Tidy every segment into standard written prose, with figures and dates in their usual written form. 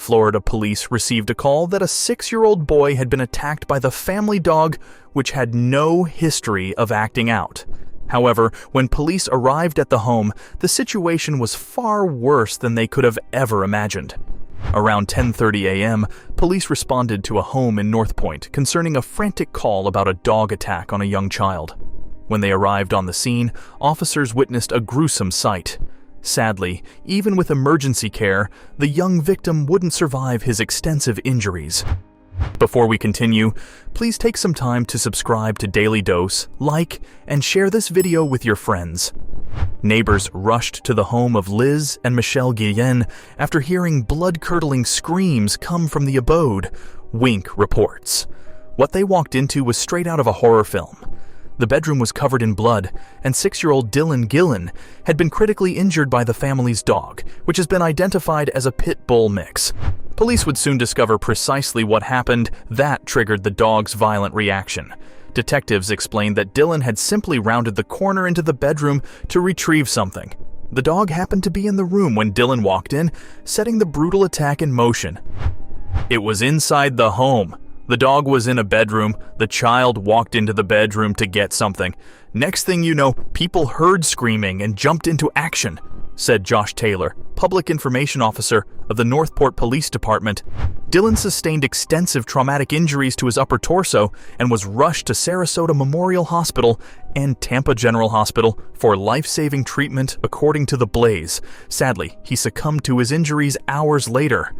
Florida police received a call that a 6-year-old boy had been attacked by the family dog, which had no history of acting out. However, when police arrived at the home, the situation was far worse than they could have ever imagined. Around 10:30 a.m., police responded to a home in North Point concerning a frantic call about a dog attack on a young child. When they arrived on the scene, officers witnessed a gruesome sight. Sadly, even with emergency care, the young victim wouldn't survive his extensive injuries. Before we continue, please take some time to subscribe to Dailydose, like, and share this video with your friends. Neighbors rushed to the home of Liz and Michelle Guillen after hearing blood-curdling screams come from the abode, Wink reports. What they walked into was straight out of a horror film. The bedroom was covered in blood, and 6-year-old Dylan Gillen had been critically injured by the family's dog, which has been identified as a pit bull mix. Police would soon discover precisely what happened that triggered the dog's violent reaction. Detectives explained that Dylan had simply rounded the corner into the bedroom to retrieve something. The dog happened to be in the room when Dylan walked in, setting the brutal attack in motion. It was inside the home. The dog was in a bedroom. The child walked into the bedroom to get something. Next thing you know, people heard screaming and jumped into action, said Josh Taylor, public information officer of the Northport Police Department. Dylan sustained extensive traumatic injuries to his upper torso and was rushed to Sarasota Memorial Hospital and Tampa General Hospital for life-saving treatment, according to The Blaze. Sadly, he succumbed to his injuries hours later.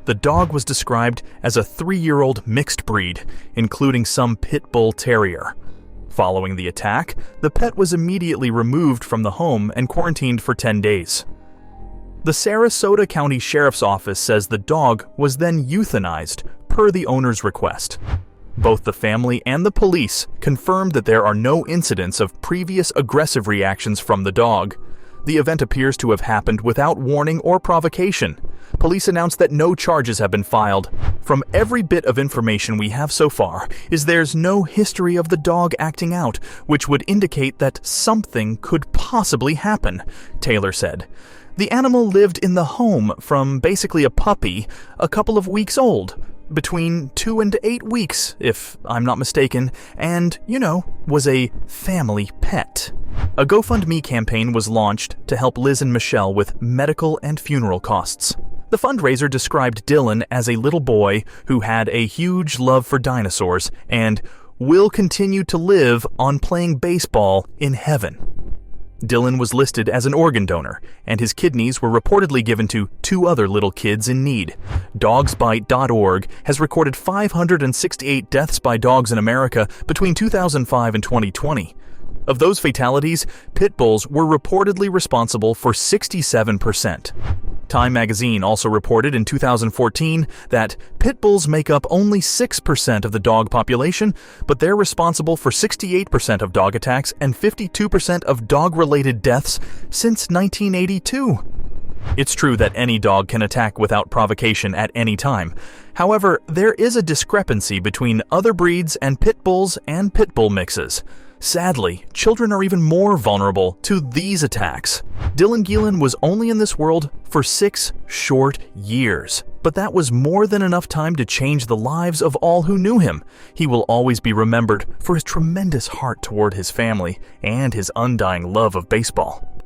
The dog was described as a 3-year-old mixed breed, including some pit bull terrier. Following the attack, the pet was immediately removed from the home and quarantined for 10 days. The Sarasota County Sheriff's Office says the dog was then euthanized per the owner's request. Both the family and the police confirmed that there are no incidents of previous aggressive reactions from the dog. The event appears to have happened without warning or provocation. Police announced that no charges have been filed. From every bit of information we have so far, there's no history of the dog acting out, which would indicate that something could possibly happen, Taylor said. The animal lived in the home from basically a puppy, a couple of weeks old, between 2 and 8 weeks, if I'm not mistaken, and, was a family pet. A GoFundMe campaign was launched to help Liz and Michelle with medical and funeral costs. The fundraiser described Dylan as a little boy who had a huge love for dinosaurs and will continue to live on playing baseball in heaven. Dylan was listed as an organ donor, and his kidneys were reportedly given to 2 other little kids in need. Dogsbite.org has recorded 568 deaths by dogs in America between 2005 and 2020. Of those fatalities, pit bulls were reportedly responsible for 67%. Time magazine also reported in 2014 that pit bulls make up only 6% of the dog population, but they're responsible for 68% of dog attacks and 52% of dog-related deaths since 1982. It's true that any dog can attack without provocation at any time. However, there is a discrepancy between other breeds and pit bulls and pit bull mixes. Sadly, children are even more vulnerable to these attacks. Dylan Gillen was only in this world for 6 short years, but that was more than enough time to change the lives of all who knew him. He will always be remembered for his tremendous heart toward his family and his undying love of baseball.